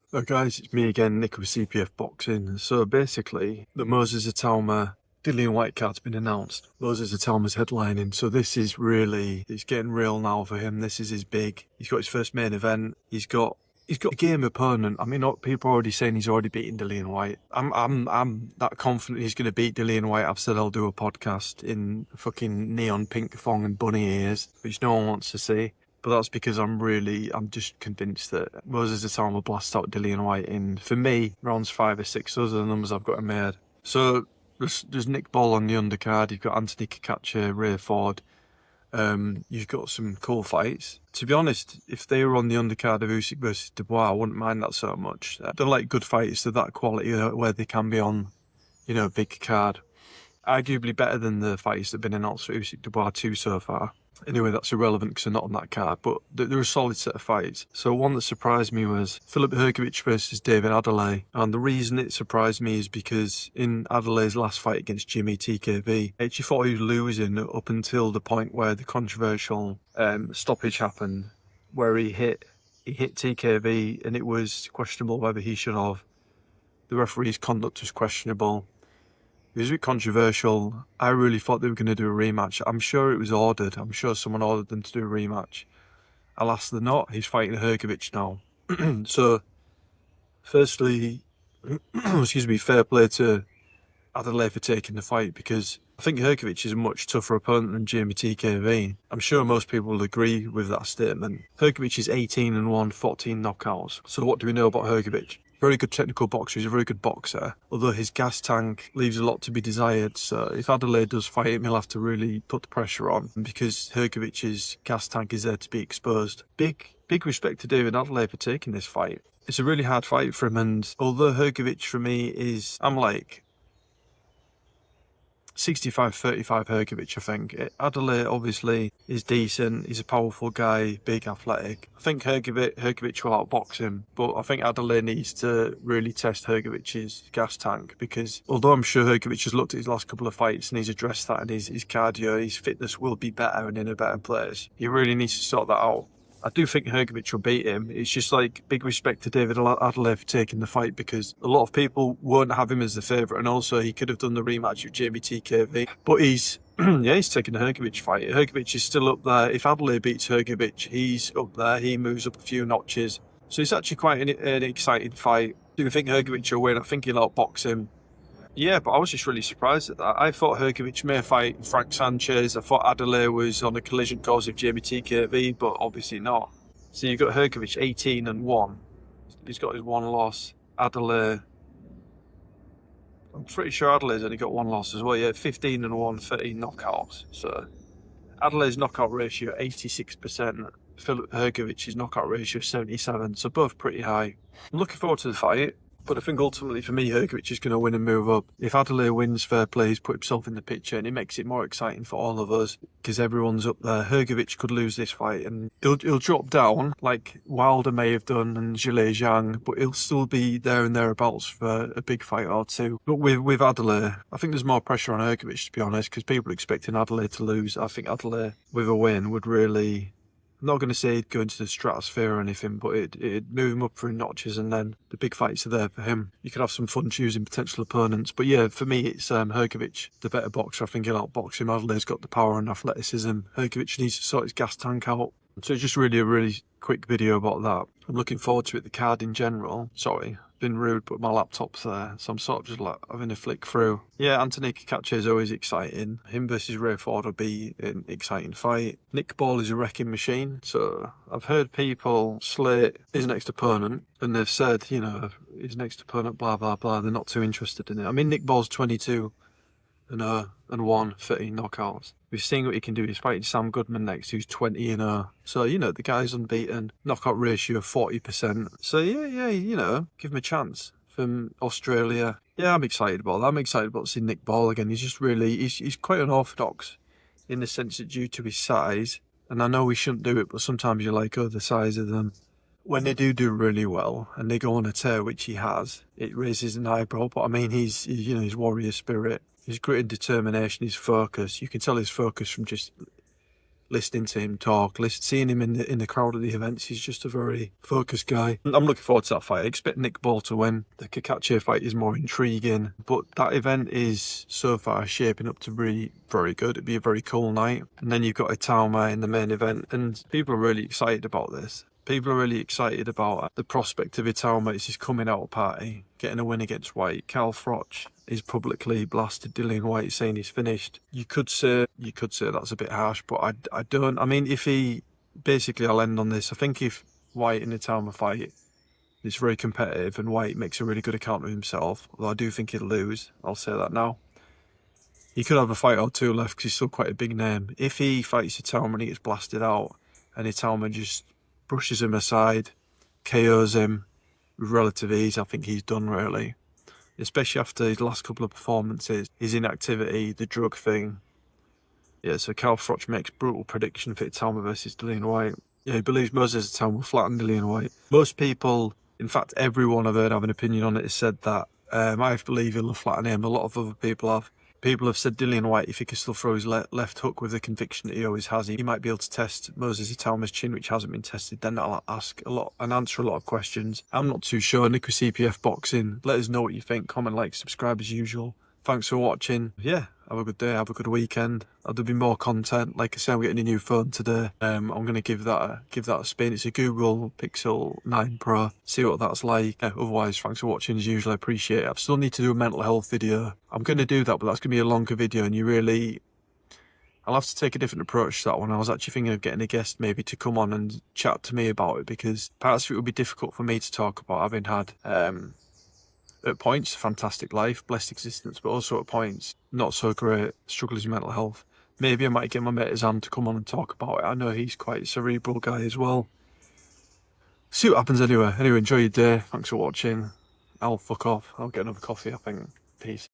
So guys, it's me again, Nick with CPF Boxing. So basically, the Moses Itauma Dillian Whyte card's been announced. Moses Itauma's headlining, so this is really, it's getting real now for him. This is his big, he's got his first main event, he's got a game opponent. I mean, people are already saying he's already beaten Dillian Whyte. I'm that confident he's going to beat Dillian Whyte. I've said I'll do a podcast in fucking neon pink thong and bunny ears, which no one wants to see. But that's because I'm just convinced that Moses Itauma will blast out Dillian Whyte in, for me, rounds 5 or 6. Those are the numbers I've got in my head. So there's Nick Ball on the undercard. You've got Anthony Kakacha, Ray Ford. You've got some cool fights. To be honest, if they were on the undercard of Usyk versus Dubois, I wouldn't mind that so much. They're like good fights. They're that quality where they can be on, a big card. Arguably better than the fights that have been announced for Usyk Dubois 2 so far. Anyway, that's irrelevant because they're not on that card, but they're a solid set of fights. So one that surprised me was Filip Hrgovic versus David Adeleye. And the reason it surprised me is because in Adelaye's last fight against Jimmy TKV, I actually thought he was losing up until the point where the controversial stoppage happened, where he hit TKV and it was questionable whether he should have. The referee's conduct was questionable. It was a bit controversial. I really thought they were going to do a rematch. I'm sure it was ordered. I'm sure someone ordered them to do a rematch. Alas, they're not. He's fighting Hrgovic now. So, firstly, excuse me, fair play to Adeleye for taking the fight, because I think Hrgovic is a much tougher opponent than Jamie TKV. I'm sure most people will agree with that statement. Hrgovic is 18-1, 14 knockouts. So what do we know about Hrgovic? Very good technical boxer, he's a very good boxer, although his gas tank leaves a lot to be desired. So if Adeleye does fight him, he'll have to really put the pressure on, because Hrgovic's gas tank is there to be exposed. Big respect to David Adeleye for taking this fight. It's a really hard fight for him, and although Hrgovic for me is, I'm like 65-35 Hrgovic, I think. Adeleye obviously is decent, he's a powerful guy, big, athletic. I think Hrgovic will outbox him, but I think Adeleye needs to really test Hrgovic's gas tank, because although I'm sure Hrgovic has looked at his last couple of fights and he's addressed that, and his cardio, his fitness will be better and in a better place, he really needs to sort that out. I do think Hrgovic will beat him. It's just like big respect to David Adeleye for taking the fight, because a lot of people won't have him as the favourite, and also he could have done the rematch with Jamie TKV. But he's taking the Hrgovic fight. Hrgovic is still up there. If Adeleye beats Hrgovic, he's up there. He moves up a few notches. So it's actually quite an exciting fight. Do you think Hrgovic will win? I think he'll outbox him. Yeah, but I was just really surprised at that. I thought Hrgovic may fight Frank Sanchez. I thought Adeleye was on a collision course with Jamie TKV, but obviously not. So you've got Hrgovic 18-1. He's got his one loss. Adeleye, I'm pretty sure Adelaye's only got one loss as well. Yeah, 15-1, 13 knockouts. So Adelaye's knockout ratio 86%. Filip Hrgovic's knockout ratio 77%. So both pretty high. I'm looking forward to the fight. But I think ultimately for me, Hrgovic is going to win and move up. If Adeleye wins, fair play, he's put himself in the picture, and it makes it more exciting for all of us, because everyone's up there. Hrgovic could lose this fight and he'll drop down like Wilder may have done and Zhilei Zhang, but he'll still be there and thereabouts for a big fight or two. But with Adeleye, I think there's more pressure on Hrgovic, to be honest, because people are expecting Adeleye to lose. I think Adeleye with a win would really, I'm not going to say he'd go into the stratosphere or anything, but it'd move him up through notches, and then the big fights are there for him. You could have some fun choosing potential opponents. But yeah, for me, it's Hrgovic, the better boxer. I think he'll outbox him. Adelaye's got the power and athleticism. Hrgovic needs to sort his gas tank out. So it's just really a really quick video about that. I'm looking forward to it, the card in general. Sorry, been rude, but my laptop's there, so I'm sort of just like having a flick through. Yeah, Anthony Kakacha is always exciting. Him versus Ray Ford will be an exciting fight. Nick Ball is a wrecking machine, so I've heard people slate his next opponent, and they've said, his next opponent, blah, blah, blah, they're not too interested in it. I mean, Nick Ball's 22 and won 13 knockouts. We've seen what he can do. He's fighting Sam Goodman next, who's 20-0. So, the guy's unbeaten. Knockout ratio of 40%. So, yeah, give him a chance. From Australia. Yeah, I'm excited about that. I'm excited about seeing Nick Ball again. He's just really, he's quite unorthodox in the sense that due to his size, and I know we shouldn't do it, but sometimes you're like, oh, the size of them. When they do really well and they go on a tear, which he has, it raises an eyebrow. But I mean, his warrior spirit, his grit and determination, his focus. You can tell his focus from just listening to him talk, seeing him in the crowd at the events. He's just a very focused guy. I'm looking forward to that fight. I expect Nick Ball to win. The Kakache fight is more intriguing, but that event is so far shaping up to be very good. It'd be a very cool night. And then you've got Itauma in the main event, and people are really excited about this. People are really excited about the prospect of Itauma. It's his coming out party, getting a win against Whyte. Cal Froch is publicly blasted Dillian Whyte, saying he's finished. You could say that's a bit harsh, but I don't. I mean, if he basically, I'll end on this. I think if Whyte and Itauma fight, it's very competitive, and Whyte makes a really good account of himself. Although I do think he'll lose. I'll say that now. He could have a fight or two left because he's still quite a big name. If he fights Itauma and he gets blasted out, and Itauma just brushes him aside, KOs him with relative ease, I think he's done, really. Especially after his last couple of performances, his inactivity, the drug thing. Yeah, so Cal Froch makes brutal prediction for Itauma versus Dillian Whyte. Yeah, he believes Moses Itauma will flatten Dillian Whyte. Most people, in fact everyone I've heard have an opinion on it, has said that. I believe he'll flatten him. A lot of other people have. People have said Dillian Whyte, if he can still throw his left hook with the conviction that he always has, he might be able to test Moses Itauma's chin, which hasn't been tested. Then that'll ask a lot and answer a lot of questions. I'm not too sure. Nick with CPF Boxing. Let us know what you think. Comment, like, subscribe as usual. Thanks for watching. Yeah, have a good day. Have a good weekend. There'll be more content. Like I said, I'm getting a new phone today. I'm going to give that a spin. It's a Google Pixel 9 Pro. See what that's like. Otherwise, thanks for watching as usual. I appreciate it. I still need to do a mental health video. I'm going to do that, but that's going to be a longer video, and I'll have to take a different approach to that one. I was actually thinking of getting a guest maybe to come on and chat to me about it, because parts of it would be difficult for me to talk about, having had at points a fantastic life, blessed existence, but also at points not so great, struggles with mental health. Maybe I might get my mate Azam to come on and talk about it. I know he's quite a cerebral guy as well. See what happens anyway. Anyway, enjoy your day. Thanks for watching. I'll fuck off. I'll get another coffee, I think. Peace.